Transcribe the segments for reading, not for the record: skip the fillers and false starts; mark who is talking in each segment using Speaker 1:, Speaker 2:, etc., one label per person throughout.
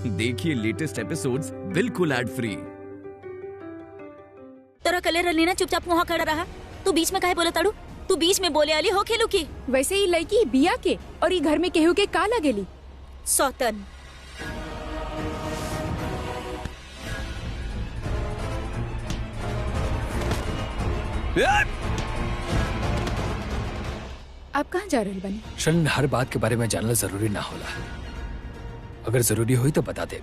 Speaker 1: देखिए latest episodes बिल्कुल ad free.
Speaker 2: तोरा कले रलीना चुपचाप वहाँ खड़ा रहा। तू बीच में काहे बोले ताड़ू? तू बीच में बोले आली हो खेलू की?
Speaker 3: वैसे ही लड़की बिया के और ई घर में केहू के का लगेली?
Speaker 2: सौतन।
Speaker 3: आप कहाँ जा रहे बनी?
Speaker 4: शन हर बात के बारे में जानना जरूरी ना होला। अगर जरूरी हुई तो बता दे।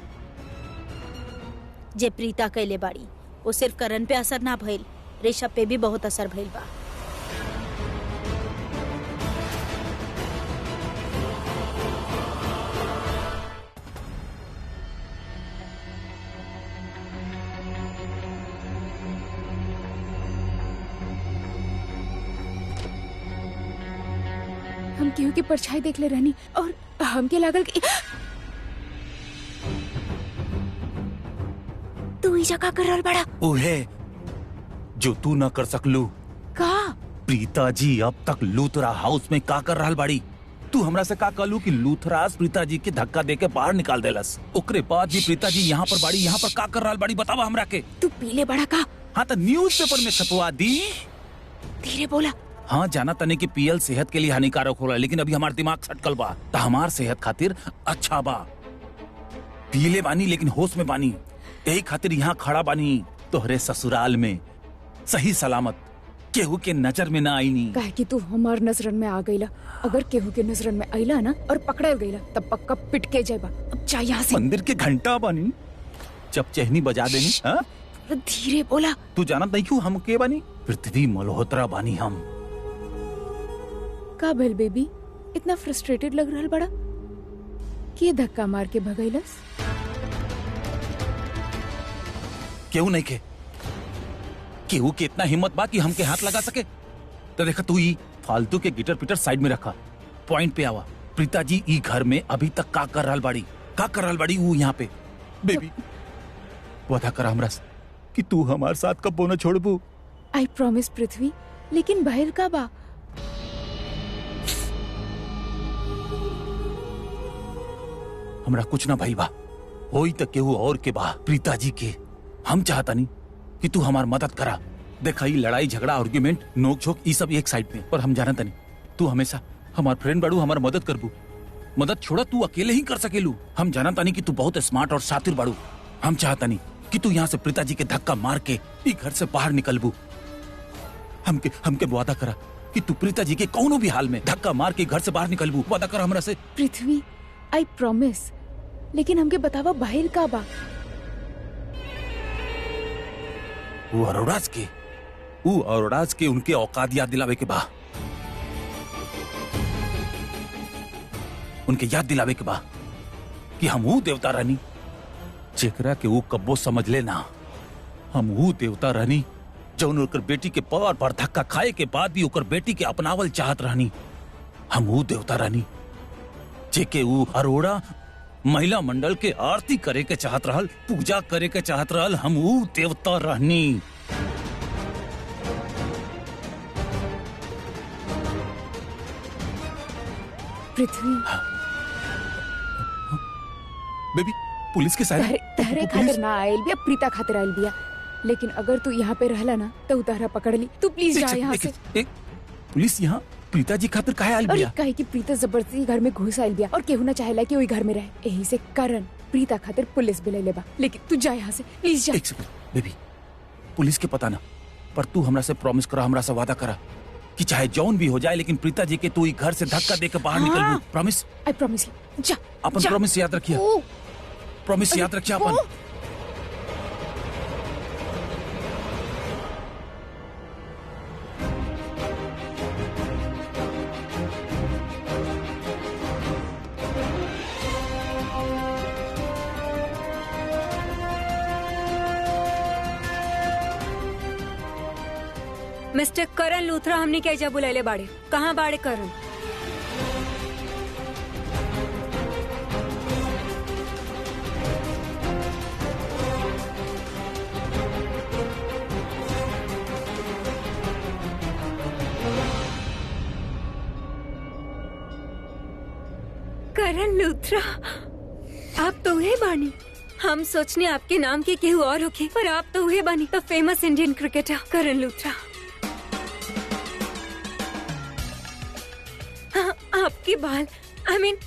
Speaker 2: जे प्रीता कैले बाड़ी वो सिर्फ करण पे असर ना भइल, ऋषभ पे भी बहुत असर भइल बा।
Speaker 3: हम केहू की परछाई देख ले रहनी और हमके लागल कि तू ई जगह कर रहल बड़ा।
Speaker 5: ओहे जो तू न कर सकलू।
Speaker 3: का?
Speaker 5: प्रीता जी अब तक लूथरा हाउस में का कर रहल बाड़ी? तू हमरा से का कहलू कि लूथरास प्रीता जी के धक्का देके बाहर निकाल देलस। ओकरे बाद भी प्रीता जी यहाँ पर बाड़ी, यहाँ पर का कर रहल बाड़ी बतावा हमरा के।
Speaker 3: तू पीले बड़ा का?
Speaker 5: हाँ तो न्यूज पेपर में छपवा दी।
Speaker 3: धीरे बोला।
Speaker 5: हाँ जाना तने कि पीएल सेहत के लिए हानिकारक होला, लेकिन अभी हमार दिमाग सटकल बा तो हमार सेहत खातिर अच्छा बा। पीले बानी लेकिन होश में बानी, यही खातिर यहाँ खड़ा बानी तोहरे ससुराल में सही सलामत, केहू के नजर में ना आईनी।
Speaker 3: काहे कि तू हमार नजरन में आ गईला। अगर केहू के नजरन में आईला ना और पकड़ल गईला तब पक्का पिट के जाएबा। अब जा यहाँ से।
Speaker 5: मंदिर के घंटा बानी, जब चहनी बजा देनी। हाँ
Speaker 3: धीरे बोला।
Speaker 5: तू जानत नहीं क्यों हम के बानी? पृथ्वी मल्होत्रा बानी हम।
Speaker 3: का भेल बेबी? इतना फ्रस्ट्रेटेड लग रहल बड़ा? के धक्का मार के भगैलस?
Speaker 5: केहू नहीं के, केहू के इतना हिम्मत बा कि हमके हाथ लगा सके? तो देखा तू ही फालतू के गिटर पिटर साइड में रखा, पॉइंट पे आवा। प्रीता जी ई घर में अभी तक का कर रहल बाड़ी? का कर रहल बाड़ी वो यहाँ पे? बेबी वादा करा हमरा से कि तू हमारे साथ कब बोना छोड़बू।
Speaker 3: आई प्रॉमिस पृथ्वी, लेकिन बहल का बा?
Speaker 5: हमरा कुछ ना भइल बा, होई त केहू और के बा, प्रीता जी के। हम चाहता नहीं कि तू हमार मदद करा। देखा ई लड़ाई झगड़ा आर्गुमेंट नोक झोंक ई सब एक साइड में, पर हम जानत नहीं तू हमेशा हमार फ्रेंड बाड़ू, हमार मदद करबू। मदद छोड़ा तू अकेले ही कर सकेलू। हम जानत नहीं कि तू बहुत स्मार्ट और शातिर बाड़ू। हम चाहता नहीं कि तू यहाँ से प्रीता जी के धक्का मार के ई घर से बाहर निकलबू। हमके वादा करा कि तू प्रीता जी के कौनो भी हाल में धक्का मार के घर से बाहर निकलबू। वादा कर हमरा से।
Speaker 3: पृथ्वी आई प्रॉमिस, लेकिन हमके बतावा बहल का बा?
Speaker 5: वो अरोड़ाज के उनके औकात याद दिलावे के बा। उनके याद दिलावे के बा कि हम वो देवता रानी जेकरा के वो कब्बो समझ लेना। हम वो देवता रानी जौन ओकर बेटी के पार पर धक्का खाए के बाद भी ओकर बेटी के अपनावल चाहत रहनी। हम वो देवता रानी जेके वो अरोड़ा महिला मंडल के आरती करे के चाहत रहल, पूजा करे के चाहत रहल। हम वो देवता रहनी।
Speaker 3: पृथ्वी
Speaker 5: बेबी पुलिस के साथ
Speaker 3: तहरे खातिर ना आयल बिया, प्रीता खातिर आयल बिया। लेकिन अगर तू यहाँ पे रहला ना तो उतारा पकड़ ली। तू प्लीज जा यहाँ से।
Speaker 5: पुलिस यहाँ प्रीता जी खातिर काहे आयल बिया?
Speaker 3: काहे कि प्रीता जबरदस्ती घर में घुस आयल बिया और केहू ना चाहेला कि ओई घर में रहे। यही से करण प्रीता खातिर पुलिस भी ले लेबा। लेकिन तू जा यहाँ से प्लीज जा।
Speaker 5: एक सेकंड बेबी, पुलिस के पता ना, पर तू हमरा से प्रॉमिस करा, हमरा से वादा करा कि चाहे जौन भी हो जाए लेकिन प्रीता जी के तू ई घर से धक्का देके बाहर निकलबू। प्रॉमिस?
Speaker 3: I promise. जा
Speaker 5: अपन प्रॉमिस याद रखिए। प्रॉमिस याद रखिए अपन।
Speaker 6: मिस्टर करण लूथरा हमने क्या जा बुलाइले बाड़े? कहाँ बाड़े करण? करण लूथरा, आप तो उहे बानी। हम सोचने आपके नाम के केहू और होके, पर आप तो उहे बानी, द famous Indian cricketer Karan Luthra. हाँ, आपके बाल,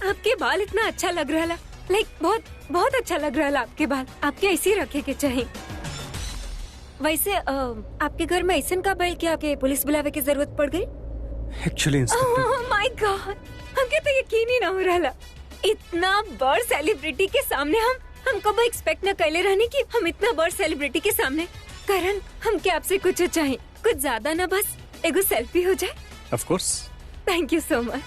Speaker 6: आपके बाल इतना अच्छा लग रहा, लाइक बहुत बहुत अच्छा लग रहा आपके बाल। आपके ऐसे रखे के चाहिए। वैसे आपके घर में ऐसा का बैल कि आपके पुलिस बुलावे की जरूरत पड़ गई?
Speaker 7: Actually inspector,
Speaker 6: oh my God, हमके तो यकीन ही ना हो रहा। इतना बड़ सेलिब्रिटी के सामने हम कब एक्सपेक्ट न कैले रहने कि हम इतना बड़ सेलिब्रिटी के सामने। करण, हम क्या आपसे कुछ चाहिए, कुछ ज्यादा ना, बस एगो सेल्फी हो जाए।
Speaker 7: Of course.
Speaker 6: Thank you so much.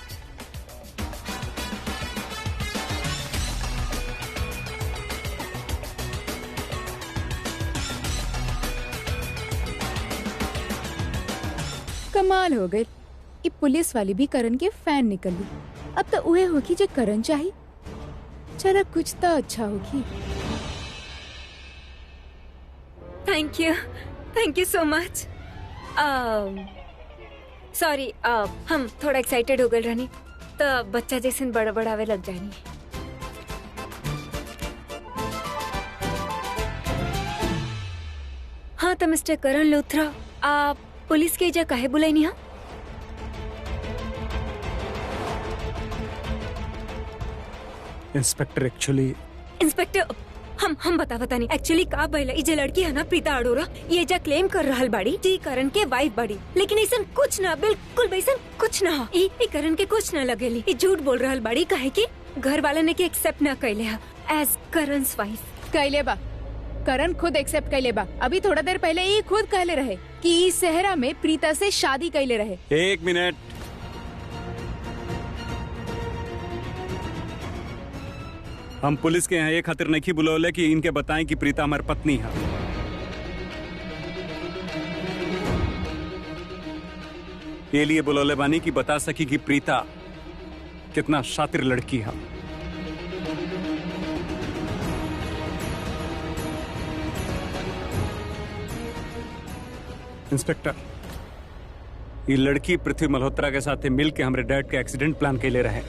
Speaker 3: कमाल हो गई। ये पुलिस वाली भी करण के फैन निकली। अब तो उहे होगी जो करण चाहिए। चलो कुछ तो अच्छा होगी।
Speaker 6: Thank you so much. Sorry, हम थोड़ा एक्साइटेड हो गए रहनी, तो बच्चा जैसे बड़ा बड़ावे लग जाएंगे। हाँ तो मिस्टर करण लूथरा, आप पुलिस के एजा काहे बुलाई नहीं?
Speaker 7: इंस्पेक्टर एक्चुअली,
Speaker 6: इंस्पेक्टर हम बता नहीं। एक्चुअली का भइला, ये लड़की है ना प्रीता अरोरा, ये जा क्लेम कर रहल बाड़ी जी करण के वाइफ बाड़ी, लेकिन ऐसा कुछ ना, बिल्कुल वैसा कुछ ना हो। ये करण के कुछ ना लगेली। ये झूठ बोल रहल बाड़ी, काहे कि घर वाला ने के एक्सेप्ट ना कैले है एज करण's वाइफ।
Speaker 3: कैले बा, करण खुद एक्सेप्ट कैले बा। अभी थोड़ा देर पहले ये खुद कहले रहे कि इस सहरा में प्रीता से शादी कैले रहे।
Speaker 7: एक मिनट, हम पुलिस के यहाँ ये खातिर नहीं बुलौले कि इनके बताएं कि प्रीता हमारी पत्नी है। ये लिए बुलौले बानी कि बता सकी कि प्रीता कितना शातिर लड़की है। इंस्पेक्टर, ये लड़की पृथ्वी मल्होत्रा के साथ मिल के हमारे डैड के एक्सीडेंट प्लान के ले रहे।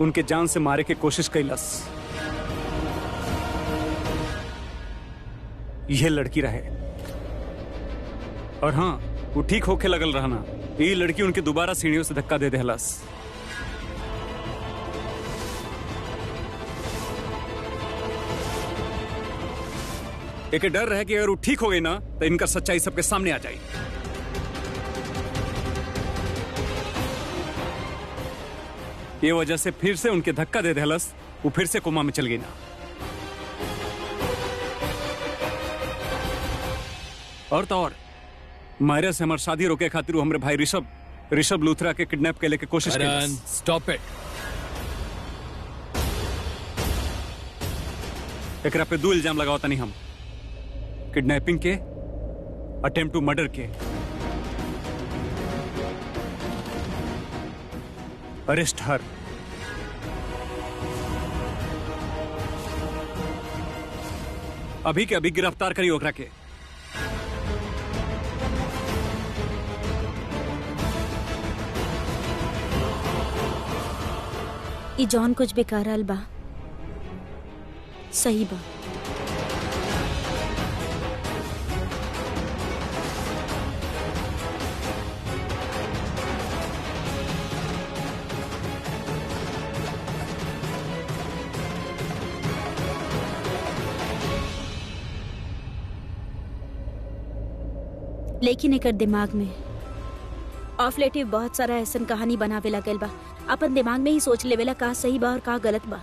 Speaker 7: उनके जान से मारे के कोशिश कैलस। यह लड़की रहे। और हाँ, वो ठीक होके लगल रहना। ये लड़की उनके दोबारा सीढ़ियों से धक्का दे देहलस। एक डर रहे कि अगर वो ठीक हो गई ना तो इनका सच्चाई सबके सामने आ जाएगी। ये वजह से फिर से उनके धक्का दे देहलस, वो फिर से कोमा में चल गई ना। और तो और मायरा से हमारी शादी रोके खातिर वो हमारे भाई ऋषभ लूथरा के किडनैप के लेके कोशिश की।
Speaker 4: Stop it.
Speaker 7: एकरा पे 2 इल्जाम लगावता नहीं हम, किडनैपिंग के, अटेम्प्ट टू मर्डर के। अरेस्ट हर। अभी के अभी गिरफ्तार करी ओकरा के।
Speaker 2: ई जॉन कुछ भी कह रहल बा, सही बा। लेकिन एकर दिमाग में ऑफ लेटिव बहुत सारा ऐसन कहानी बनावे लगल बा। अपन दिमाग में ही सोच लेवेला का सही बा और का गलत बा।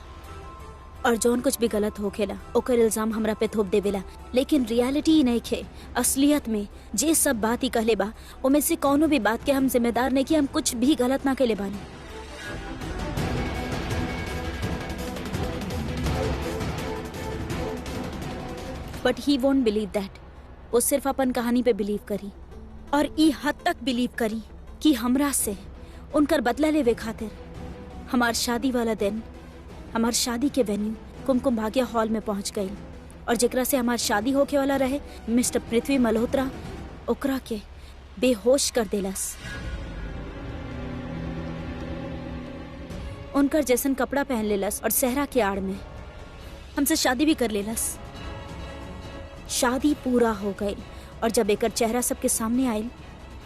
Speaker 2: और जौन कुछ भी गलत होखेला ओकर इल्जाम हमरा पे थोप देवेला। लेकिन रियलिटी ही नहीं खे। असलियत में जे सब बात ही कहले बा ओमे से कौनो भी बात के हम जिम्मेदार नहीं कि हम कुछ भी गलत ना केले बानी। But he won't believe that. वो सिर्फ अपन कहानी पे बिलीव करी और ई हद तक बिलीव करी कि हमरा से उनकर बदला लेवे खातिर हमार शादी वाला दिन हमार शादी के वेन्यू कुमकुम भाग्य हॉल में पहुंच गई। और जेकरा से हमार शादी होके वाला रहे मिस्टर पृथ्वी मल्होत्रा, ओकरा के बेहोश कर देलस। उनकर जैसन कपड़ा पहन लेलस और सहरा के आड़ में हमसे शादी भी कर लेलस। शादी पूरा हो गई और जब एकर चेहरा सबके सामने आयल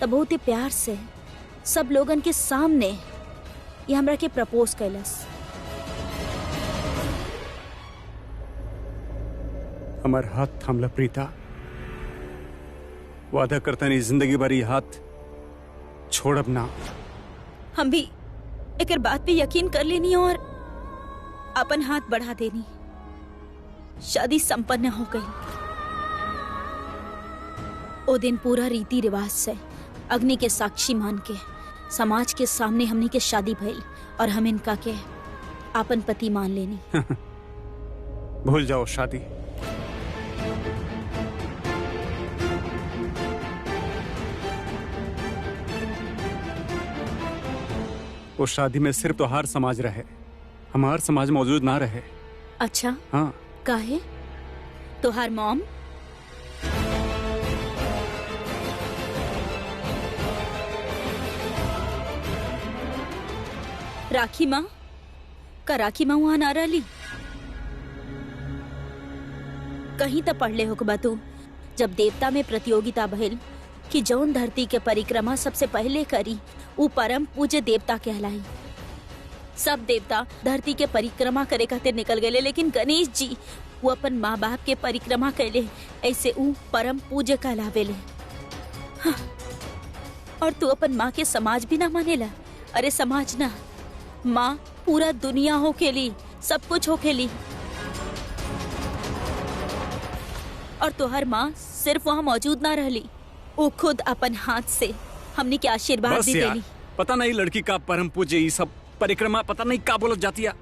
Speaker 2: तब बहुत ही प्यार से सब लोगन के सामने ये हमरा के प्रपोज कैलस।
Speaker 7: हमार हाथ थामला प्रीता, वादा करता नहीं जिंदगी भर ये हाथ छोड़ब ना।
Speaker 2: हम भी एकर बात पे यकीन कर लेनी और अपन हाथ बढ़ा देनी। शादी संपन्न हो गई। ओ दिन पूरा रीति रिवाज से अग्नि के साक्षी मान के समाज के सामने हमनी के शादी भइल और हम इनका के आपन पति मान लेनी।
Speaker 7: भूल जाओ शादी। वो शादी में सिर्फ तोहार समाज रहे, हमार समाज मौजूद ना रहे।
Speaker 2: अच्छा,
Speaker 7: हाँ।
Speaker 2: काहे? तोहार मॉम? राखी माँ? का राखी माँ वहां ना रही? कहीं तो पढ़ ले होगा तू जब देवता में प्रतियोगिता भइल कि जौन धरती के परिक्रमा सबसे पहले करी वो परम पूज्य देवता कहलाई। सब देवता धरती के परिक्रमा करे खातिर निकल गए, लेकिन गणेश जी वो अपन माँ बाप के परिक्रमा कैले, ऐसे वो परम पूज्य कहलावेले। हाँ। और तू अपन माँ के समाज भी ना मानेला? अरे समाज ना, माँ पूरा दुनिया हो खेली, सब कुछ हो खेली। और तोहर माँ सिर्फ वहाँ मौजूद ना रहली, वो खुद अपन हाथ से हमने के आशीर्वाद भी देली।
Speaker 7: पता नहीं लड़की का परम पूज्य ये सब परिक्रमा पता नहीं का बोलत जाती है।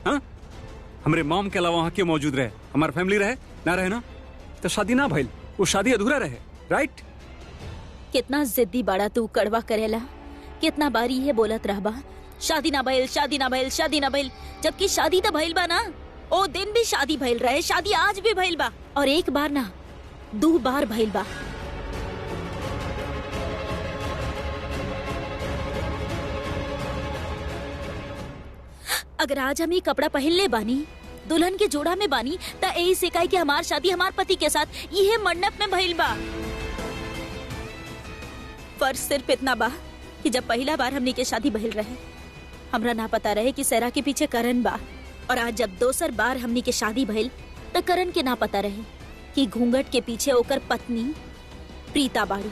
Speaker 7: हाँ? हमारे मॉम के अलावा वहाँ क्यों मौजूद रहे? हमारी फैमिली रहे ना रहे ना तो शादी ना भइल, वो शादी अधूरा रहे। राइट?
Speaker 2: कितना जिद्दी बड़ा तू कड़वा करेला, कितना बारी है बोलत रहबा शादी ना भइल, शादी ना भइल, शादी ना भइल, जबकि शादी तो भइल बा ना। ओ दिन भी शादी भइल रहे, शादी आज भी भइल बा, और एक बार ना 2 बार भइल बा। अगर आज हम ये कपड़ा पहन ले बानी, दुल्हन के जोड़ा में बानी, ता यही सिखाई कि हमार शादी हमार पति के साथ ये मंडप में भइल बा। फर्क सिर्फ इतना बा कि जब पहला बार हमनी के शादी भइल रहे, हमरा ना पता रहे कि सहरा के पीछे करण बा, और आज जब दोसर बार हमनी के शादी भइल तो करण के ना पता रहे कि घूंघट के पीछे ओकर पत्नी प्रीता बाड़ी।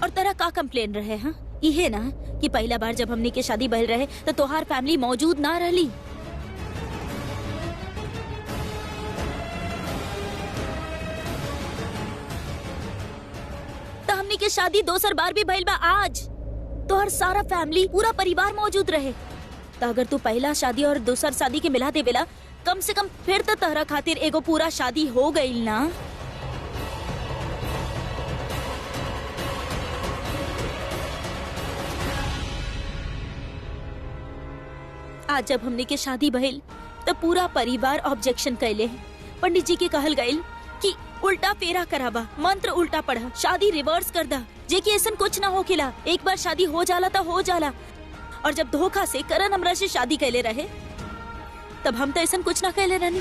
Speaker 2: और तेरा का कंप्लेन रहे? हाँ, ये ना कि पहला बार जब हमनी के शादी भइल रहे तो तोहार फैमिली मौजूद ना रहली। तो हमनी के शादी दोसर बार भी भइल बा आज, तोहर सारा फैमिली पूरा परिवार मौजूद रहे। तो अगर तू पहला शादी और दूसर शादी के मिला देवेला, कम से कम फिर तो तहरा खातिर एगो पूरा शादी हो गई ना। आज जब हमने के शादी भइल तो पूरा परिवार ऑब्जेक्शन कैले। पंडित जी के कहल गइल कि उल्टा फेरा कराबा, मंत्र उल्टा पढ़ा, शादी रिवर्स कर दा, जे कि ऐसा कुछ ना होखेला। एक बार शादी हो जाला तो हो जाला। और जब धोखा से करण हमरा से शादी कैले रहे तब हम तो ऐसा कुछ ना कैले रहनी।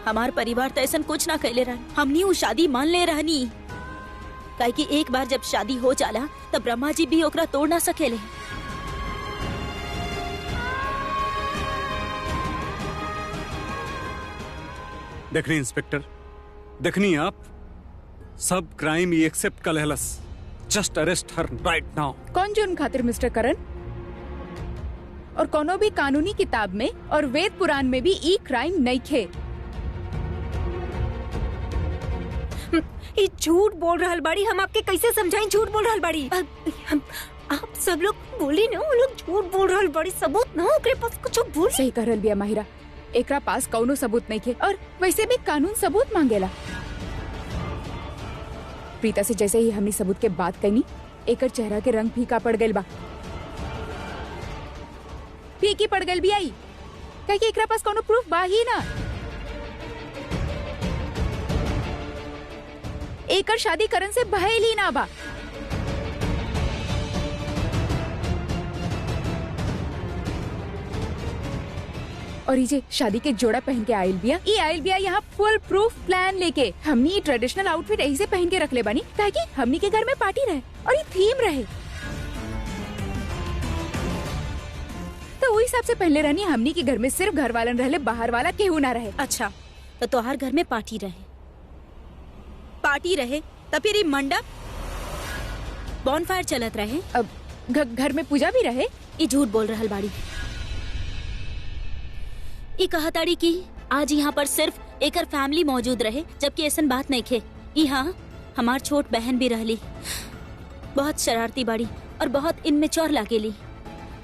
Speaker 2: हमार परिवार तो ऐसा कुछ ना कैले रहनी, हमनी वो शादी मान ले रहनी। काहे कि एक बार जब शादी हो जाला तब ब्रह्मा जी भी ओकरा तोड़ ना सकेले।
Speaker 7: देखनी इंस्पेक्टर, देखनी आप सब क्राइम ये एक्सेप्ट कर लेहलस। जस्ट अरेस्ट हर राइट नाउ।
Speaker 3: कौन जुर्म खातिर मिस्टर करण? और कोनो भी कानूनी किताब में और वेद पुराण में भी ई क्राइम नहीं खे।
Speaker 6: ये झूठ बोल रहल बाड़ी, हम आपके कैसे समझाएं झूठ बोल रहल बाड़ी? आप सब लोग बोली ना, वो लोग झूठ बोल रहल बाड़ी, सबूत ना ओकरे पास कुछ बोल।
Speaker 3: सही कर रहल बिया माहिरा, एकरा पास कौनो सबूत नहीं थे, और वैसे भी कानून सबूत मांगेला। प्रीता से जैसे ही हमने सबूत के बात कही, एकर चेहरा के रंग फीका पड़ गइल बा। फीकी पड़ गइल भी आई। काहे कि एकरा पास कोनो प्रूफ बा ही ना। एकर शादी करण से भइल ही ना बा। और ये जे शादी के जोड़ा पहन के आयल बिया यहाँ फुल प्रूफ प्लान लेके। हमनी ट्रेडिशनल आउटफिट यही से पहन के रख ले बानी ताकि हमनी के घर में पार्टी रहे और ये थीम रहे। तो वही हिसाब से पहले रहनी हमनी के घर में सिर्फ घर वालन रहले, बाहर वाला केहू ना रहे।
Speaker 2: अच्छा तो तोहार घर में पार्टी रहे तो फिर ये मंडप बॉनफायर चलत रहे।
Speaker 3: अब घर में पूजा भी रहे।
Speaker 2: ये झूठ बोल रहल बाड़ी। ये कहताड़ी कि आज यहाँ पर सिर्फ एकर फैमिली मौजूद रहे, जबकि ऐसन बात नहीं खे। यहाँ हमार छोट बहन भी रहली, बहुत शरारती बाड़ी और बहुत इनमेच्योर लागेली।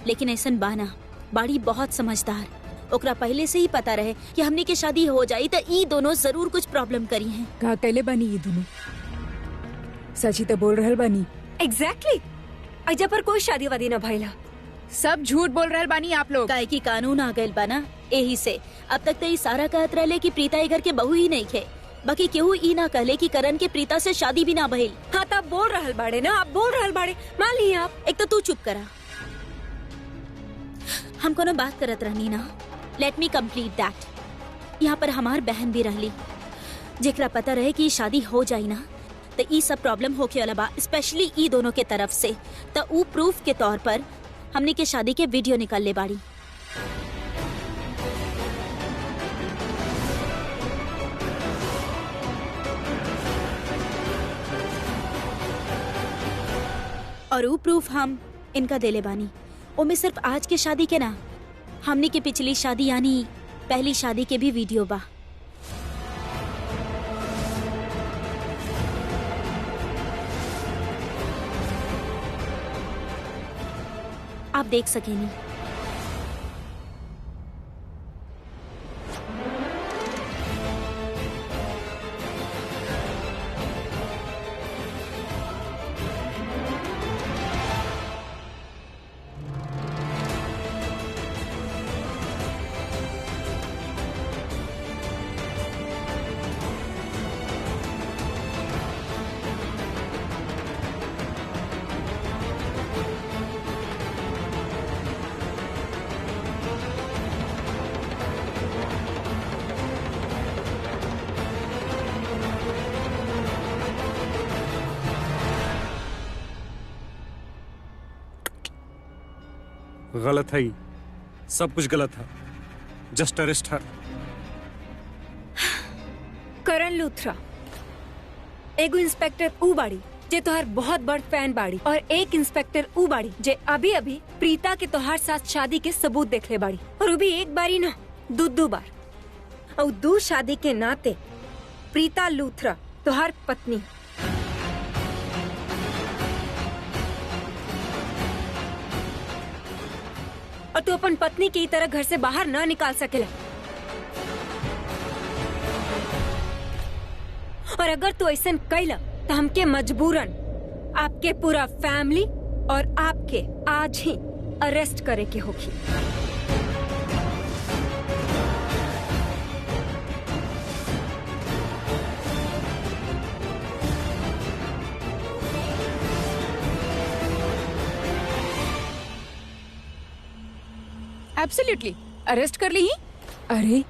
Speaker 2: लेकिन ऐसन बाना बाड़ी बहुत समझदार। ओकरा पहले से ही पता रहे कि हमनी के शादी हो जाई तो ई दोनों जरूर कुछ प्रॉब्लम करी हैं।
Speaker 3: का कहले बानी ये दोनों? सच ही तो बोल रहल बानी।
Speaker 6: एग्जैक्टली। अजा पर कोई शादी वादी न भइला।
Speaker 3: सब झूठ बोल रहल बानी आप लोग।
Speaker 2: काहे की कानून आ गइल बाना, यही से अब तक तो ये सारा कहत रहले कि प्रीता ये घर के बहू ही नहीं खे। बाकी केहू ई ना कहले कि करण के प्रीता से शादी भी ना भइल।
Speaker 6: हाँ तब बोल रहल बाड़े ना, आप बोल रहल बाड़े, मान ली आप।
Speaker 2: एक तो तू चुप करा। हम कोनो बात करत रहनी ना। Let me complete that. यहाँ पर हमार बहन भी रहली, जेकरा पता रहे कि शादी हो जाई ना तो ई सब प्रॉब्लम होके वाला बा, स्पेशली ई दोनों के तरफ से। तो ऊ प्रूफ के तौर पर हमने के शादी के वीडियो निकाल ले बाड़ी। और वो प्रूफ हम इनका देले बानी। ओमे सिर्फ आज के शादी के ना, हमने के पिछली शादी यानी पहली शादी के भी वीडियो बा। आप देख सकेनी।
Speaker 7: गलत है, सब कुछ गलत है। जस्ट अरेस्ट हर।
Speaker 6: करण लूथरा एगो इंस्पेक्टर ऊ बाड़ी जे तोहार बहुत बड़ फैन बाड़ी, और एक इंस्पेक्टर ऊ बाड़ी जे अभी अभी प्रीता के तोहार साथ शादी के सबूत देखले बाड़ी, और वो भी एक बारी ना दो बार। और दो शादी के नाते प्रीता लूथरा तोहार पत्नी। और तू अपन पत्नी की तरह घर से बाहर ना निकाल सकेला। और अगर तू ऐसा कैला तो हमके मजबूरन आपके पूरा फैमिली और आपके आज ही अरेस्ट करे के होगी।
Speaker 3: एब्सोल्युटली अरेस्ट कर ली ही। अरे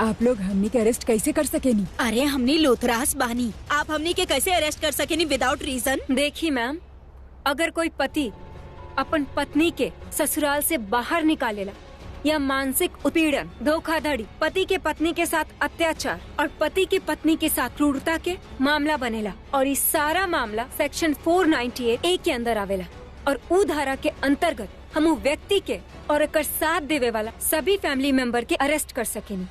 Speaker 3: आप लोग हमनी के अरेस्ट कैसे कर सकेनी?
Speaker 2: अरे हमनी लोथरास बानी, आप हमनी के कैसे अरेस्ट कर सकेनी विदाउट रीजन?
Speaker 6: देखी मैम, अगर कोई पति अपन पत्नी के ससुराल से बाहर निकालेला या मानसिक उत्पीड़न, धोखाधड़ी, पति के पत्नी के साथ अत्याचार और पति की पत्नी के साथ क्रूरता के मामला बनेला, और इस सारा मामला सेक्शन 498A के अंदर आवेला। और ऊ धारा के अंतर्गत हम ऊ व्यक्ति के और एकर साथ देवे वाला सभी फैमिली मेंबर के अरेस्ट कर सकेनी।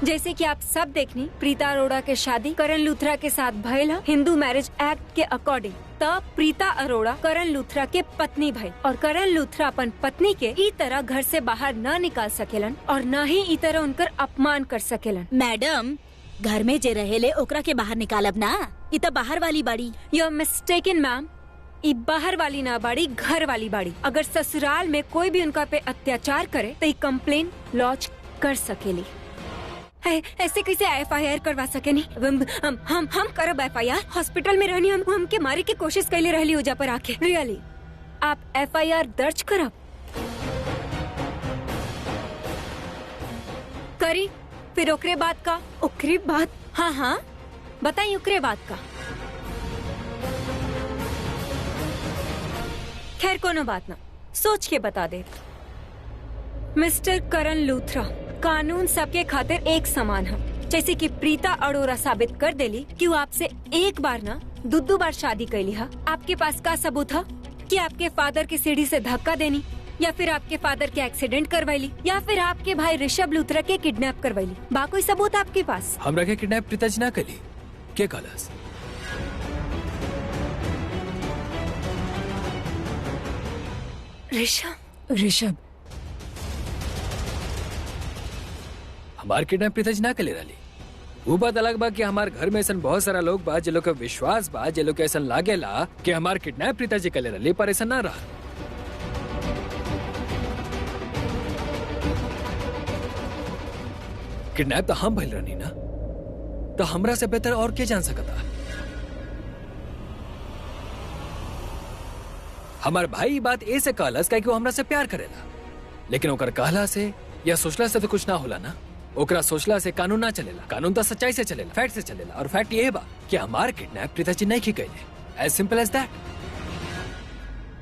Speaker 6: जैसे कि आप सब देखनी, प्रीता अरोड़ा के शादी करण लूथरा के साथ भइल हिंदू मैरिज एक्ट के अकॉर्डिंग। तब प्रीता अरोड़ा करण लूथरा के पत्नी भई, और करण लूथरा अपन पत्नी के ई तरह घर से बाहर न निकाल सकेलन और न ही ई तरह उनकर अपमान कर सकेलन।
Speaker 2: मैडम, घर में जे रहेले ओकरा के बाहर निकालब ना, ई तो बाहर वाली बाड़ी।
Speaker 6: You are mistaken ma'am. ई बाहर वाली ना बाड़ी, घर वाली बाड़ी। अगर ससुराल में कोई भी उनका पे अत्याचार करे तो ई कंप्लेन लॉन्च कर सकेली। ऐसे कैसे FIR करवा सके नहीं? हम करब FIR। हॉस्पिटल में रहनी हमके मारे की कोशिश कैले रहली उजा पर आके। रियली आप FIR दर्ज करब? करी फिर ओकरे बाद का? ओकरे बाद? हाँ बताइए ओकरे बाद का। खैर कोनो बात ना, सोच के बता दे। मिस्टर करण लूथरा, कानून सबके खातिर एक समान है। जैसे कि प्रीता अरोरा साबित कर देली कि वो आपसे एक बार ना दो बार शादी कैली है। आपके पास का सबूत है कि आपके फादर की सीढ़ी से धक्का देनी, या फिर आपके फादर के एक्सीडेंट करवाइली, या फिर आपके भाई ऋषभ लूथरा के किडनैप करवाइली? बा कोई सबूत आपके पास?
Speaker 4: हमरा के किडनैप प्रीताजी ना कली के कहलस?
Speaker 3: ऋषभ
Speaker 4: हमार किडनैप प्रीताजी ना कले रही। वो बात अलग बा कि हमार घर में ऐसा बहुत सारा लोग बा जे लोग का विश्वास बा, जे लोग के ऐसा लागेला कि हमार किडनैप प्रीताजी कले रही, पर ऐसा ना रहा। किडनैप तो हम भइल रहनी ना, तो हमरा से बेहतर और के जान सकता? हमार भाई बात ऐसे कहलस कि वो हमरा से प्यार करेला, लेकिन ओकर कहला से या सोचला से तो कुछ ना होला ना। ओकरा सोचला से कानून ना चलेला, कानून तो सच्चाई से चलेला, फैक्ट से चलेला। और फैक्ट ये बा कि हमार किडनैप प्रीताजी नहीं की कैले। एज सिंपल एज दैट।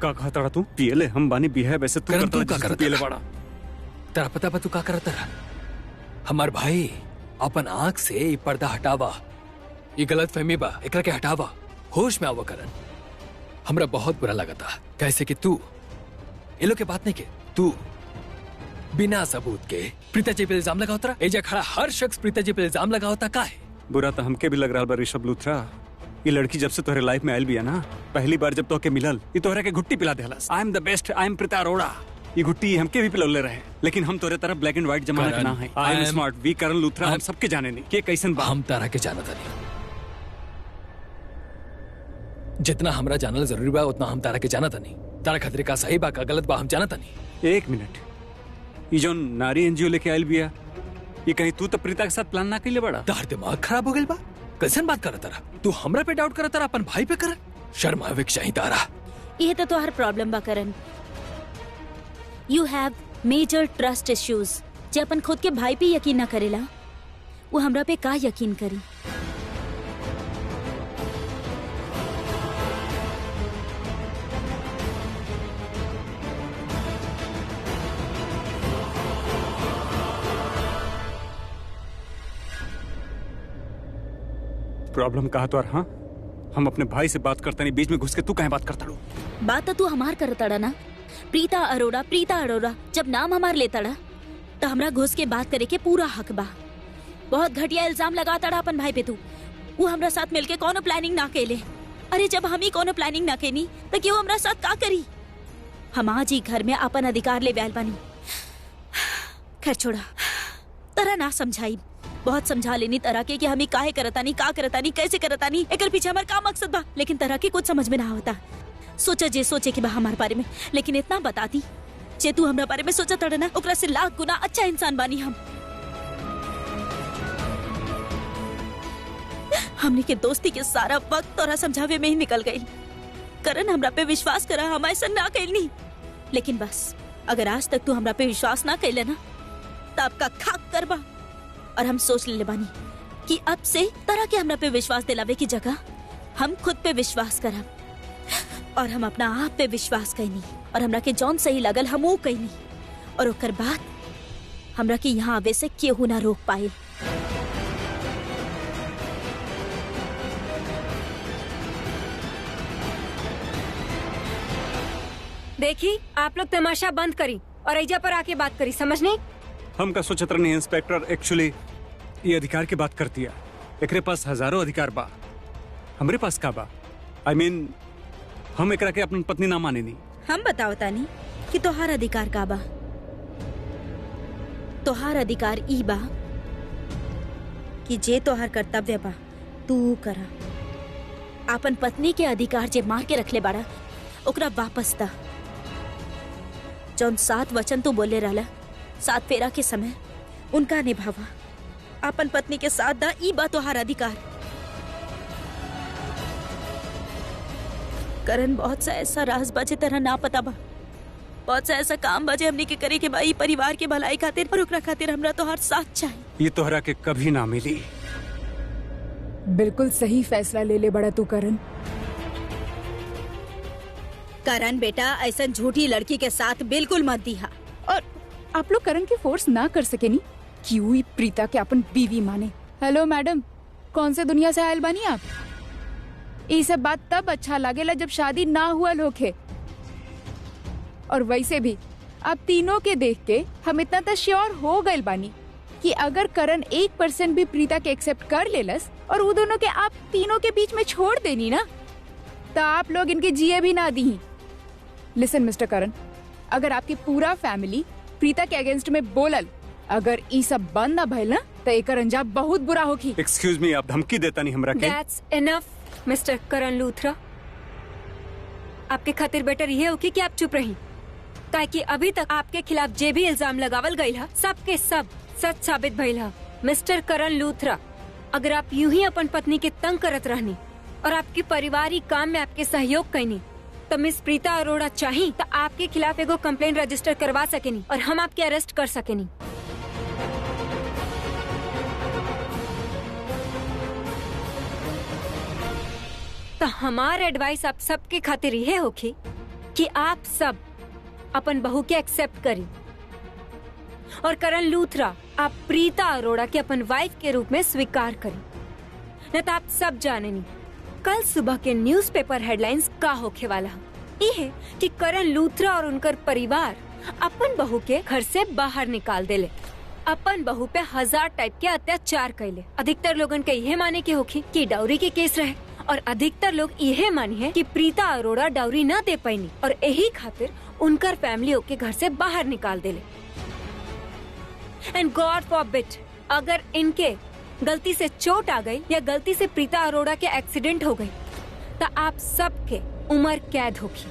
Speaker 7: का कहता तू? पीएले हम बानी बिहेव वैसे तू करता पीएले बड़ा।
Speaker 4: तेरा पता बा तू का करता रहा? हमार भाई अपन आंख से ये पर्दा हटावा, ये गलत फहमी बा, एकरा के हटावा, होश में आवा करन। हमरा बहुत बुरा लगा था कैसे कि तू ये लोग के बात नहीं के, तू बिना सबूत के प्रीताजी पे इल्जाम लगा होता। एजा खड़ा हर शख्स प्रीताजी पे इल्जाम लगा होता। का है
Speaker 7: बुरा तो हमके भी लग रहा बा ऋषभ लूथरा। ये लड़की जब से तोहरे लाइफ में आयल बिया ना, पहली बार जब तोहके मिलल, ये तोहरा के घुट्टी पिला देहलस। I am the best, I am Preeta Arora. ये घुट्टी हमके भी पिलौले रहे, लेकिन हम तोरे तरफ ब्लैक एंड व्हाइट जमाना के ना है। I am smart, V Karan Luthra, हम सबके जाने नहीं के कैसन बा।
Speaker 4: हम तारा के जाना था नहीं। जितना हमरा जानल जरूरी बा उतना हम तारा के जाना था नहीं। तारा खतरे का सही बा का गलत बा हम जाना था नहीं।
Speaker 7: एक मिनट, ये जो नारी एनजीओ लेके आयल बिया, ये कहीं तू तो प्रीता के साथ प्लान ना कैले बड़ा?
Speaker 4: तार दिमाग खराब हो गइल बा? कैसन बात करत तारा? तू हमरा पे डाउट करत तारा, अपन भाई पे कर? शर्म आवे के चाहिए तारा।
Speaker 2: ये तो हर प्रॉब्लम बा Karan. You have major trust issues. जे अपन खुद के भाई पे यकीन ना करेला, वो हमरा पे का यकीन करी?
Speaker 7: प्रॉब्लम कहा तो? हाँ, हम अपने भाई से बात करता नहीं, बीच में घुस के तू कहीं बात करता लो?
Speaker 2: बात तो तू हमार करता ना। प्रीता अरोड़ा जब नाम हमार लेता तो हमरा घुस के बात करे के पूरा हक बा। बहुत घटिया इल्जाम लगाता अपन भाई पे तू। वो हमरा साथ मिलके कोनो प्लानिंग ना केले। अरे जब हम ही कोनो प्लानिंग ना केनी तो क्यों हमरा साथ का करी? हम आज ही घर में अपन अधिकार ले बैल बानी। खैर छोड़ा, तरह ना समझाई, बहुत समझा लेनी तरह के कि हम ही काहे करतानी, का करतानी, कैसे करतानी, एकर पीछे हमार का मकसद बा। लेकिन तरह के कुछ समझ में ना होता। सोचे कि बा हमारे बारे में, लेकिन इतना बताती जे तू हमरा बारे में सोचा तड़ ना, ओकरा से लाख गुना अच्छा इंसान बानी हम। हमने के दोस्ती के सारा वक्त तोरा समझावे में ही निकल गई। करण हमरा पे विश्वास करा, हम ऐसा ना कैलनी। लेकिन बस अगर आज तक तू हमरा पे विश्वास ना कैले ना, तो आपका खाक करबा। और हम सोच ले बानी कि अब से तरह के हमरा पे विश्वास दिलावे की जगह हम खुद पे विश्वास करब। और हम अपना आप पे विश्वास कैनी, और हमरा के जौन सही लगल हम वो कैनी। और ओकर बाद हमरा के यहाँ आवे से केहू ना रोक पाए।
Speaker 6: देखी, आप लोग तमाशा बंद करी और ऐजा पर आके बात करी, समझ नहीं?
Speaker 7: हम का सोचत नहीं इंस्पेक्टर, एक्चुअली ये अधिकार की बात करती है। एकरे पास हजारों अधिकार बा, हमरे पास का बा? I mean, हम एकरा के अपनी पत्नी ना माने नहीं।
Speaker 2: हम बताओ तानी कि तोहार अधिकार का बा। तोहार अधिकार ई बा कि जे तोहार कर्तव्य बा तू करा। अपन पत्नी के अधिकार जे मार के रखले बाड़ा, ओकरा वापस दा। जौन 7 वचन तू बोले रहला 7 फेरा के समय उनका निभावा। अपन पत्नी के साथ दा, ई बा तोहार अधिकार। करण बहुत सा ऐसा राज बाजे तरह ना पता बा, बहुत सा ऐसा काम बाजे हमने के करे के भाई परिवार के भलाई खातिर और ओकरा खातिर हमरा तोहार साथ चाहिए।
Speaker 7: ये तोहरा के कभी ना मिली।
Speaker 3: बिल्कुल सही फैसला ले ले बड़ा तू करण।
Speaker 2: करण बेटा, ऐसा झूठी लड़की के साथ बिल्कुल मत दिहा।
Speaker 3: और आप लोग करण के फोर्स ना कर सके नी क्यों ही प्रीता के अपन बीवी माने। हेलो मैडम, कौन से दुनिया से आयल बानी आप? ये सब बात तब अच्छा लागेला जब शादी ना हुआ होखे। और वैसे भी आप तीनों के देख के हम इतना तो श्योर हो गए बानी कि अगर करण 1% भी प्रीता के एक्सेप्ट कर लेलस और वो दोनों के आप तीनों के बीच में छोड़ देनी ना, तो आप लोग इनके जिए भी ना दी। लिसन मिस्टर करण, अगर आपकी पूरा फैमिली प्रीता के अगेंस्ट में बोलल, अगर ई सब बंद ना भइल ना, तो एकर अंजाम बहुत बुरा होगी।
Speaker 7: एक्सक्यूज मी, आप धमकी देता नहीं हमरा के?
Speaker 6: That's enough, mister Karan Luthra. आपके खातिर बेटर ये होगी कि आप चुप रही, ताकि अभी तक आपके खिलाफ जे भी इल्जाम लगावल गई है सब के सब सच साबित भइल है। मिस्टर करण लूथरा, अगर आप यूं ही अपन पत्नी के तंग करत रहनी और आपके पारिवारिक काम में आपके सहयोग करनी, तो मिस प्रीता अरोड़ा चाही तो आपके खिलाफ एगो कंप्लेंट रजिस्टर करवा सकेनी और हम आपके अरेस्ट कर सकेनी। तो हमार एडवाइस आप सबके खातिर ये होगी कि आप सब अपन बहू के एक्सेप्ट करी और करण लूथरा, आप प्रीता अरोड़ा के अपन वाइफ के रूप में स्वीकार करी। न तो आप सब जाने नहीं कल सुबह के न्यूज़पेपर हेडलाइंस का होखे वाला ये है कि करण लूथरा और उनकर परिवार अपन बहू के घर से बाहर निकाल देले, अपन बहू पे 1000 टाइप के अत्याचार कैले। अधिकतर लोगन के यह माने के होखी कि डाउरी के केस रहे और अधिकतर लोग यह मानी है कि प्रीता अरोड़ा डाउरी ना दे पाईनी और यही खातिर उनकर फैमिली के घर से बाहर निकाल देले। एंड गॉड फॉरबिड, अगर इनके गलती से चोट आ गई या गलती से प्रीता अरोड़ा के एक्सीडेंट हो गई तो आप सबके उम्र कैद होगी।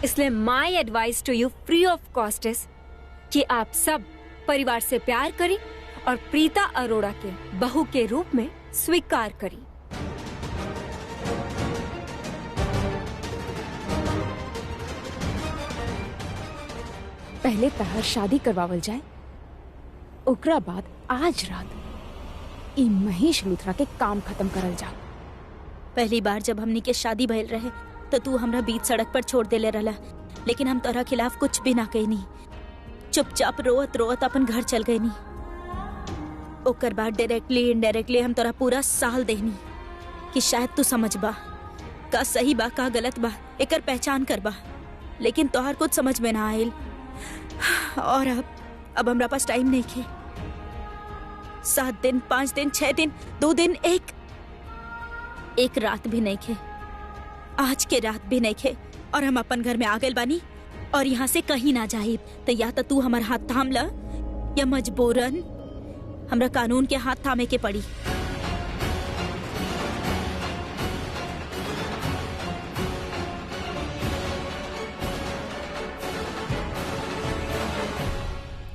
Speaker 6: इसलिए my advice to you free of cost is कि आप सब परिवार से प्यार करें और प्रीता अरोड़ा के बहू के रूप में स्वीकार करें।
Speaker 3: पहले तहर शादी करवावल जाए, ओकरा बाद आज रात ई महेश लूथरा के काम खत्म करल जाओ।
Speaker 2: पहली बार जब हमनी के शादी भइल रहे तो तू हमरा बीच सड़क पर छोड़ देले रहला, लेकिन हम तोरा खिलाफ कुछ भी ना कहनी, चुपचाप रोत रोत अपन घर चल गईनी। ओकर बाद डायरेक्टली इनडायरेक्टली हम तोरा पूरा साल देनी कि शायद तू समझबा का सही बा का गलत बा, एकर पहचान करबा, लेकिन तोहर कुछ समझ में ना आयल। और अब हमरा पास टाइम नहीं खे। 7 दिन, 5 दिन, 6 दिन, 2 दिन, एक रात भी नहीं खे, आज के रात भी नहीं खे, और हम अपन घर में आ गए बानी और यहाँ से कहीं ना जाही। तो या तो तू हमार हाथ थाम ला या मजबूरन हमरा कानून के हाथ थामे के पड़ी।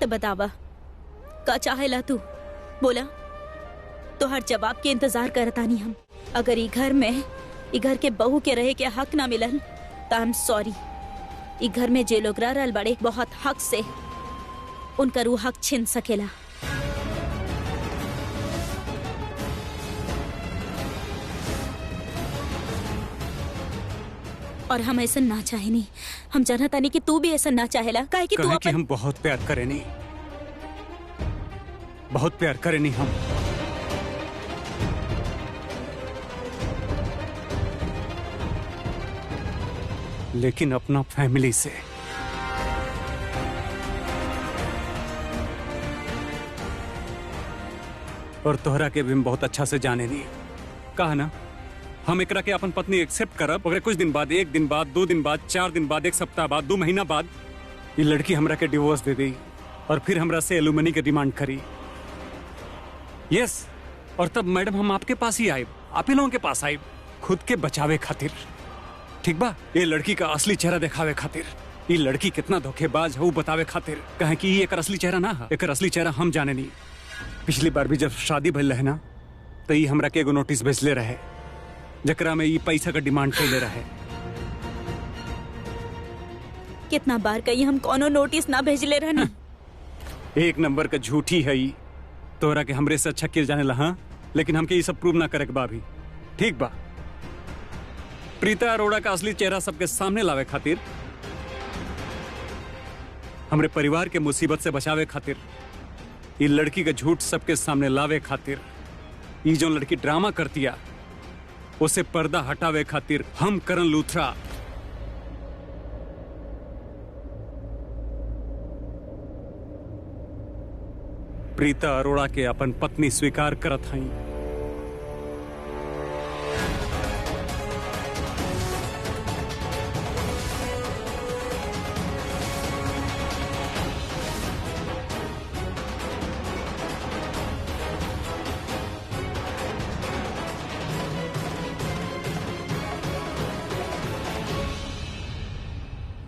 Speaker 2: तो बतावा का चाहेला तू, बोला तो हर जवाब के इंतजार करतानी हम। अगर ई घर में ई घर के बहू के रहे के हक ना मिलल तो आई एम सॉरी। ई घर में जे लोग रह रहल बड़े बहुत हक से उनका रू हक छीन सकेला। और हम ऐसा ना चाहे नहीं, हम जानत तानी कि तू भी ऐसा ना चाहेला, काहे कि तू
Speaker 7: कहे कि
Speaker 2: अपन
Speaker 7: हम बहुत प्यार करे नहीं, बहुत प्यार करे नहीं हम। लेकिन अपना फैमिली से। और तोहरा के भी हम बहुत अच्छा से जाने नहीं, कहा ना हम एकरा के अपन पत्नी एक्सेप्ट करब, अगर कुछ दिन बाद, 1 दिन बाद, 2 दिन बाद, 4 दिन बाद, 1 सप्ताह बाद, 2 महीना बाद ये लड़की हमरा के डिवोर्स दे दी और फिर हमरा से एलुमनी के डिमांड करी। यस, और तब मैडम हम आपके पास ही आए, आप ही लोगों के पास आए, खुद के बचावे खातिर। ठीक बा, ये लड़की का असली चेहरा दिखावे खातिर। ये लड़की कितना धोखेबाज है वो बतावे खातिर। कहे कि ये एकर असली चेहरा ना है, एकर असली चेहरा हम जाने नहीं। पिछली बार भी जब शादी भइल रहे ना, तो ये हमरा के एगो नोटिस भेजले रहे, जकरा में ये पैसा का डिमांड कैले रहे।
Speaker 2: कितना बार कही हम कोनो नोटिस ना भेजले रहनी।
Speaker 7: एक नंबर का झूठी है ये। तोरा के हमरे से अच्छा किल जाने ला, हाँ? लेकिन हमके ये सब प्रूव ना करे के बा अभी। ठीक बा, प्रीता अरोड़ा का असली चेहरा सबके सामने लावे खातिर, हमरे परिवार के मुसीबत से बचावे खातिर, ये लड़की का झूठ सबके सामने लावे खातिर, ये जो लड़की ड्रामा करतिया उसे पर्दा हटावे खातिर हम करण लूथरा प्रीता अरोड़ा के अपन पत्नी स्वीकार करत हई।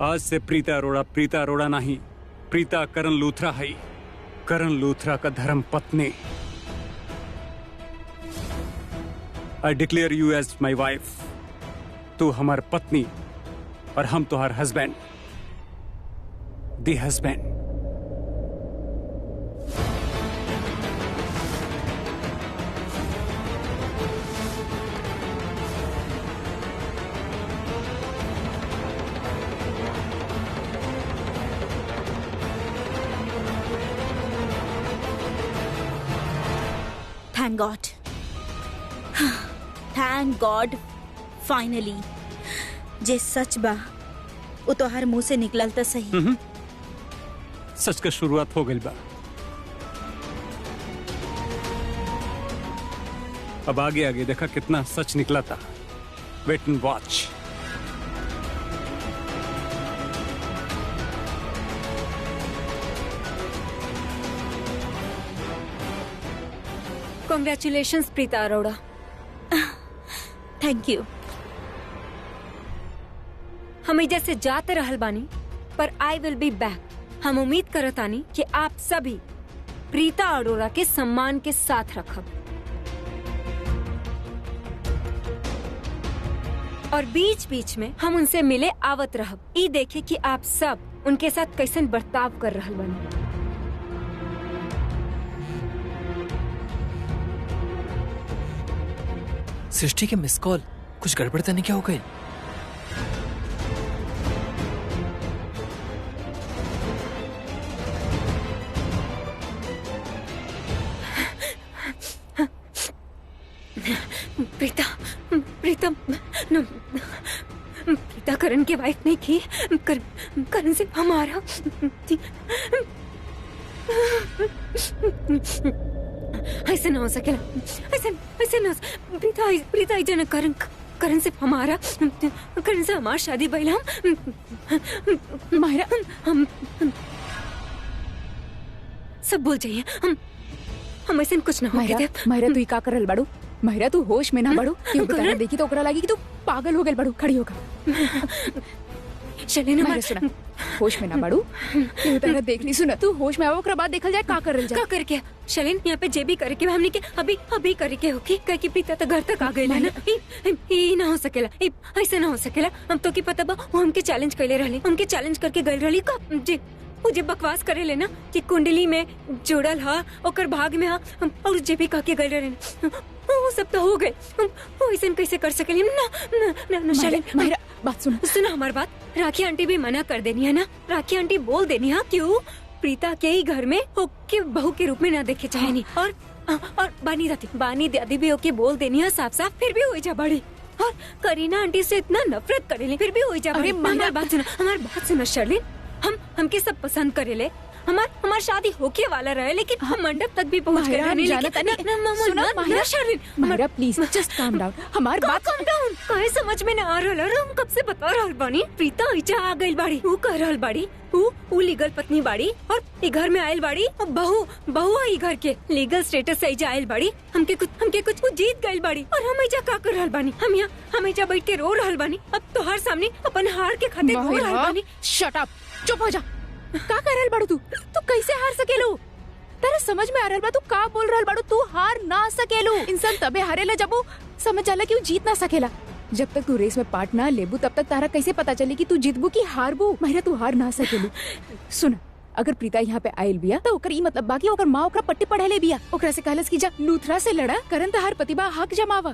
Speaker 7: आज से प्रीता अरोड़ा नहीं, प्रीता करण लूथरा है। करण लूथरा का धर्म पत्नी। I declare you as my wife. तू हमार पत्नी और हम तुम्हार husband, the husband.
Speaker 2: Thank God, thank God, finally जे सच बा वो तो हर मुंह से निकलल तो सही।
Speaker 7: सच का शुरुआत हो गई बा। अब आगे आगे देखा कितना सच निकला था। Wait and watch.
Speaker 6: Congratulations Preeta Arora.
Speaker 2: Thank you.
Speaker 6: हम जैसे जाते रहल बानी, पर आई विल बी बैक। हम उम्मीद करतानी कि आप सभी प्रीता अरोड़ा के सम्मान के साथ रखब और बीच बीच में हम उनसे मिले आवत रहब। ई देखे कि आप सब उनके साथ कैसन बर्ताव कर रहल बानी।
Speaker 4: सृष्टि के मिस कॉल, कुछ गड़बड़ तो नहीं क्या हो गई?
Speaker 6: प्रीता करण की वाइफ नहीं की। करण से हमारा ऐसे ना हो सकेला। ऐसे ना प्रीता इजन करण से हमारा, करण से हमार शादी भइला।
Speaker 3: मायरा,
Speaker 6: हम सब भूल जाइए। हम ऐसे कुछ ना हो
Speaker 3: मायरा, मायरा तू का करल बाड़ू? मायरा तू होश में ना बाड़ू? क्यों बताना देखी तो ओकरा लगी कि तू पागल हो गइल बाड़ू। खड़ी होकर
Speaker 6: चले
Speaker 3: मायरा सुना, होश में ना बाड़ू। क्यों बताना देख ली। सुना, तू होश में आओ, ओकरा बाद देखल जाए का करल जाए।
Speaker 6: का करके शैलेन यहाँ पे जे भी करे के हमने के अभी करे के होकी। कह की प्रीता तो घर तक आ गई है ना। ई ना हो सकेला, ऐसे ना हो सकेला। हम तो की पता बा वो हमके चैलेंज कैले रहले, हमके चैलेंज करके गइल रहली का जे मुझे बकवास करे लेना कि कुंडली में जुड़ल हा, ओकर भाग में हा, और जे भी कह के गइल रहले वो सब तो हो गए। वो ऐसा कैसे कर सकेली? ना शैलेन,
Speaker 3: मायरा बात
Speaker 6: सुना हमारी बात। राखी आंटी भी मना कर देनी है ना। राखी आंटी बोल देनी है क्यों प्रीता के ही घर में ओके बहू के रूप में ना देखे चाहे नहीं। और बानी दादी भी ओके बोल देनी है साफ साफ। फिर भी हो जा बड़ी। और करीना आंटी से इतना नफरत करेले, फिर भी हो जा बड़ी। हमारी बात सुना शर्लिन। हमके सब पसंद करेले, हमार शादी होके वाला रहे, लेकिन हम मंडप तक भी पहुंच गए
Speaker 3: माहिरा,
Speaker 6: रहने,
Speaker 3: हम
Speaker 6: लेकिन
Speaker 3: जानत नहीं। सुनो, Mahira, Mahira please just calm down. हमार बात
Speaker 6: calm down। काहे समझ में ना आ रहल है? हम कब से बता रहल बानी, प्रीता इजा आ गइल बाड़ी, ऊ कह रहल बाड़ी, ऊ लीगल पत्नी बाड़ी और ई घर में आयल बाड़ी, और बहू आई घर के लीगल स्टेटस से इजा आयल बाड़ी। हमके कुछ जीत गइल बाड़ी और हम इजा का कर रहल बानी? हम इजा बैठ के रो रहल बानी, अब तोहार सामने अपन हार के खातिर रो रहल बानी।
Speaker 3: शट अप, चुप हो जा। का कर रहल बाड़ू तू कैसे हार सकेलू? तेरा समझ में आ रहल बा तू का बोल रहल बाड़ू? तू हार ना सकेलू। इंसान तबे हारेला जब वो समझ जाला कि वो जीत ना सकेला। जब तक तू रेस में पार्ट ना लेबू तब तक तारा कैसे पता चले कि तू जीतबू की हारबू? महिरा तू हार ना सकेलू। सुन, अगर प्रीता यहाँ पे आयल बिया तो ओकर ई मतलब बाकी ओकर माँ ओकरा पट्टी पढ़ाले बिया, ओकरा से कहलस कि जा लूथरा से लड़ा करन तहार प्रतिभा हक जमावा।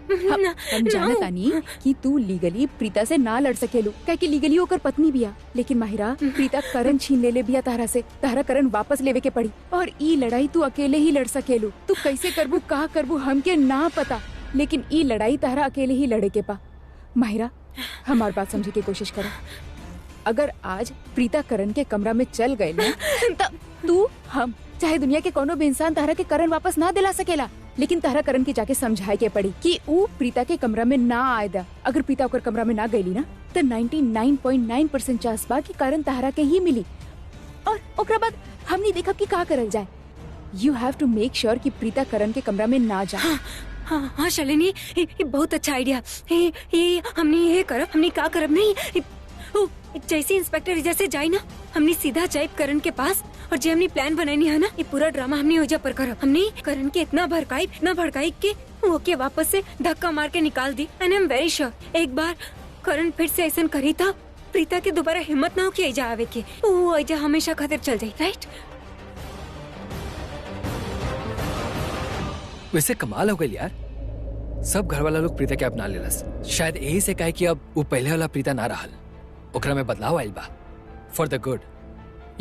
Speaker 3: हम जानत तानी कि तू लीगली प्रीता से ना लड़ सकेलू, काहे कि लीगली ओकर पत्नी बिया, लेकिन माहिरा प्रीता करण छीन ले बिया तारा से, तारा करण वापस लेवे के पड़ी और ई लड़ाई तू अकेले ही लड़ सकेलू। तू कैसे करबू का करबू हमके ना पता, लेकिन ई लड़ाई तारा अकेले ही लड़े के पा। माहिरा हमार बात समझे की कोशिश करो। अगर आज प्रीता करण के कमरा में चल गए ना तो तू हम चाहे दुनिया के कोनो भी इंसान तारा के करण वापस ना दिला सकेला, लेकिन तारा करण के जाके समझाए के पड़ी कि ऊ प्रीता के कमरा में ना आए दा। अगर प्रीता ओकर कमरा में ना गईली ना तो 99.9% चांस बा कि करण तारा के ही मिली और ओकरा बाद हमनी देखब कि का करल जाए। You have to make sure कि प्रीता करण के कमरा में ना जाए।
Speaker 6: हाँ शालिनी, ये बहुत अच्छा आइडिया। ये हमने ये करब, हमने का करब नहीं, जैसे इंस्पेक्टर जैसे जाए ना हमने सीधा जाए करण के पास और जो हमने प्लान बनाई है ना ये पूरा ड्रामा हमने ओजा पर करब। हमने करण के इतना भड़काई के वो के वापस से धक्का मार के निकाल दी। And I am very sure एक बार करण फिर से ऐसा करी था प्रीता के दोबारा हिम्मत ना हो कि ऐजा आवे के, वो ऐजा हमेशा खातिर चल जाए। राइट?
Speaker 4: वैसे कमाल हो गई यार, सब घर वाला लोग प्रीता के अपना लेलस। शायद यही से कहे कि अब वो पहले वाला प्रीता ना रहल, ओकरा में बदलाव आइल बा फॉर द गुड,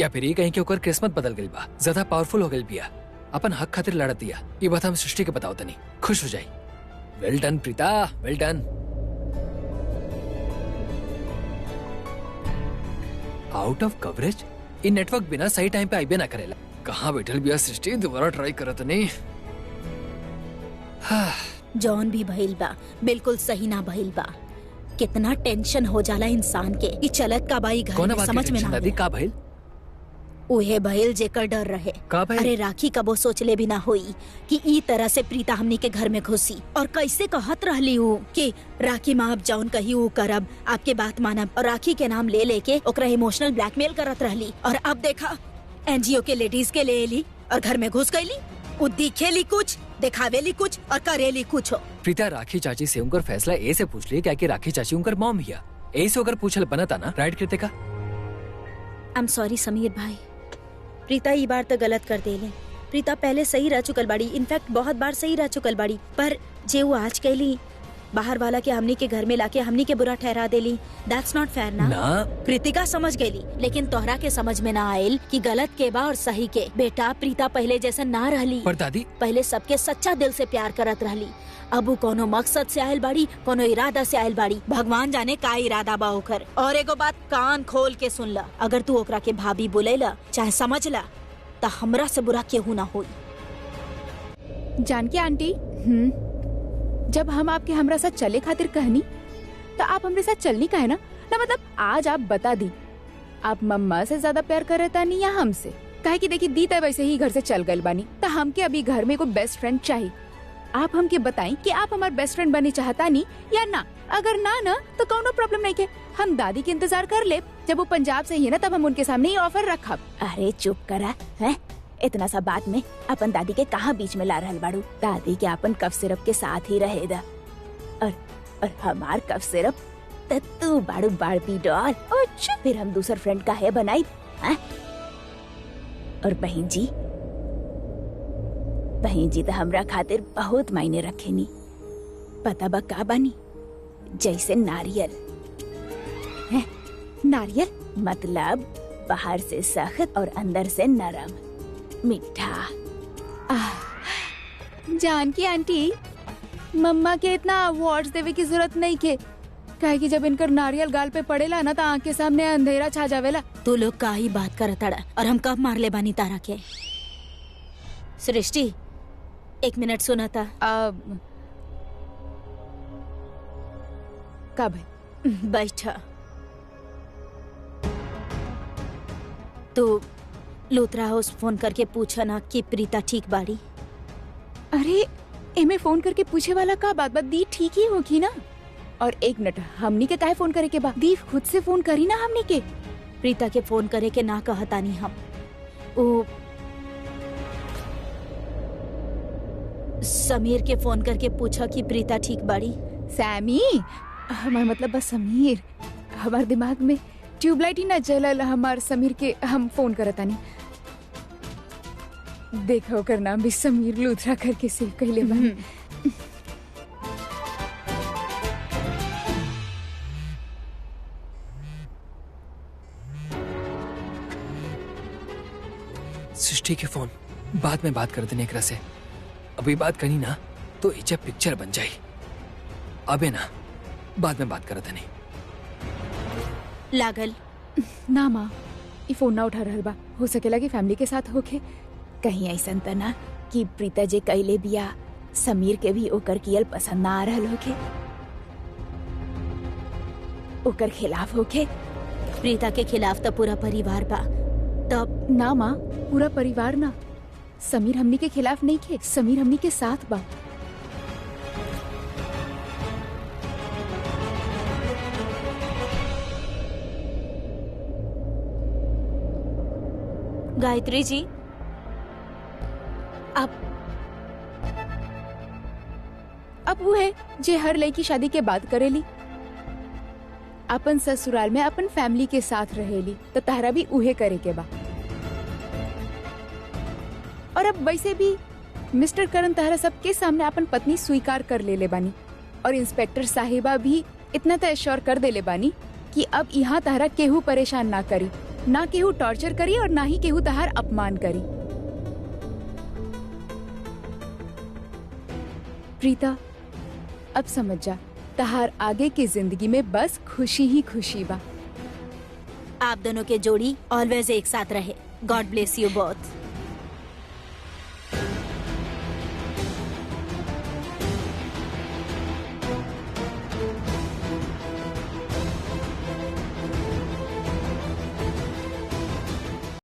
Speaker 4: या फिर ये कहीं कि ओकर किस्मत बदल गई बा, ज्यादा पावरफुल हो गई बिया, अपन हक खातिर लड़ दिया। ये बात हम सृष्टि के बताओ तनी, खुश हो जाई। Well done Preeta, well done. Out of coverage, ये नेटवर्क बिना सही टाइम पे आईबे ना करेला। कहाँ बैठल बिया सृष्टि, दोबारा ट्राई करत नहीं।
Speaker 2: जॉन भी भइल बा, बिल्कुल सही ना भइल बा। कितना टेंशन हो जाला इंसान के कि चलत का बाई घर में समझ में ना
Speaker 4: का भइल?
Speaker 2: उहे भइल जेकर डर रहे।
Speaker 4: का भइल?
Speaker 2: अरे राखी कबो सोचले भी ना होई कि ई तरह से प्रीता हमनी के घर में घुसी और कैसे कहत रहली हूँ कि राखी माँ अब जौन कही वो करब, आपके बात मानब, और राखी के नाम ले लेके ओकरा इमोशनल ब्लैकमेल करत रहली। और अब देखा एनजीओ के लेडीज के ले ली और घर में घुस गईली। वो दिखेली कुछ, दिखावेली कुछ और करेली कुछ हो।
Speaker 4: प्रीता राखी चाची से उनकर फैसला ए से पूछ लिए क्या कि राखी चाची उनकर मॉम हिया, ए से अगर पूछल बनता ना राइट करते का।
Speaker 2: आई एम सॉरी समीर भाई, प्रीता ई बार तो गलत कर देले। प्रीता पहले सही रह चुकल बाड़ी, इनफैक्ट बहुत बार सही रह चुकल बाड़ी, पर जे वो आज कैली बाहर वाला के हमनी के घर में लाके हमनी के बुरा ठहरा देली, दैट्स नॉट फेयर ना। कृतिका समझ गईली, लेकिन तोहरा के समझ में ना आयल कि गलत के बा और सही के। बेटा प्रीता पहले जैसा ना रहली,
Speaker 4: पर दादी
Speaker 2: पहले सबके सच्चा दिल से प्यार करत रहली। अब वो कोनो मकसद से आयल बाड़ी, कोनो इरादा से आयल बाड़ी, भगवान जाने का इरादा बा ओकर। और एगो बात कान खोल के सुन ला, अगर तू ओकरा के भाभी बोलेला चाहे समझ ला तो हमरा से बुरा केहू ना होई।
Speaker 3: जानकी आंटी, जब हम आपके हमरा साथ चले खातिर कहनी तो आप हमरे साथ चलनी का है ना मतलब आज आप बता दी आप मम्मा से ज्यादा प्यार करता नहीं या हमसे? काहे कि देखी दी तय वैसे ही घर से चल गए बानी, तो हमके अभी घर में को बेस्ट फ्रेंड चाहिए। आप हमके बताएं कि आप हमारे बेस्ट फ्रेंड बने चाहता नहीं या ना। अगर ना तो कोनो प्रॉब्लम नहीं के, हम दादी के इंतजार कर ले। जब वो पंजाब से ही है ना तब हम उनके सामने ही ऑफर रखब।
Speaker 2: अरे चुप करा है, इतना सा बात में अपन दादी के कहाँ बीच में ला रहल बाड़ू? दादी के अपन कफ सिरप के साथ ही रहेगा और हमार कफ सिरप तो तू बाड़ू बाड़पी डॉल। अच्छा फिर हम दूसर फ्रेंड का है बनाई है? और बहन जी तो हमरा खातिर बहुत मायने रखेनी, पता बा का बानी? जैसे नारियल है।
Speaker 3: नारियल
Speaker 2: मतलब बाहर से सख्त और अंदर से नरम मीठा।
Speaker 3: जानकी आंटी, मम्मा के इतना अवार्ड्स देवे की जरूरत नहीं के। काहे कि जब इनकर नारियल गाल पे पड़ेला ना तो आँख के सामने अंधेरा छा जावेला।
Speaker 2: तू लोग का ही बात करताड़ा और हम कब मार ले बानी तारा के। सृष्टि 1 मिनट सुना था।
Speaker 3: का भाई
Speaker 2: बैठा। तो लूथरा हाउस फोन करके पूछा ना कि प्रीता ठीक बाड़ी।
Speaker 3: अरे एमे फोन करके पूछे वाला का बात दी ठीक ही होगी ना। और 1 मिनट हमनी के काहे फोन करे के बाद दी खुद से फोन करी ना हमनी के।
Speaker 2: प्रीता के फोन करे के ना कहतानी हम। वो समीर के फोन करके पूछा कि प्रीता ठीक बाड़ी।
Speaker 3: सैमी हमार मतलब बस समीर। हमार दिमाग में ट्यूबलाइट ही ना जलल। हमार समीर के हम फोन करतानी। देखो ओकर नाम भी समीर लूथरा करके सेव कइले बा।
Speaker 4: सृष्टि के फोन बाद में बात कर देने एकरा से। अभी बात करी ना तो इच्छा पिक्चर बन जाई। अबे ना बाद में बात कर देने।
Speaker 2: लागल
Speaker 3: ना माँ ई फोन ना उठा रहल बा। हो सकेला कि फैमिली के साथ होके। कहीं ऐसन त ना कि प्रीता जे कइले बिया समीर के भी ओकर कियल पसंद ना आ रहल होके, ओकर खिलाफ होके।
Speaker 2: प्रीता के खिलाफ तो पूरा परिवार बा। तब
Speaker 3: ना माँ पूरा परिवार ना, समीर हमनी के खिलाफ नहीं खे, समीर हमनी के साथ बा।
Speaker 2: गायत्री जी
Speaker 3: अब वो है जे हर लड़की शादी के बाद करेली। अपन ससुराल में अपन फैमिली के साथ रहेली तो तारा भी उहे करे के बा। और अब वैसे भी मिस्टर करण तारा सबके सामने अपन पत्नी स्वीकार कर ले बानी। और इंस्पेक्टर साहिबा भी इतना तो एश्योर कर देले बानी कि अब यहाँ तारा केहू परेशान ना करी, ना केहू टॉर्चर करी और ना ही केहू तहार अपमान करी। प्रीता अब समझ जा, तहार आगे की जिंदगी में बस खुशी ही खुशी बा।
Speaker 2: आप दोनों के जोड़ी ऑलवेज एक साथ रहे। God bless you both.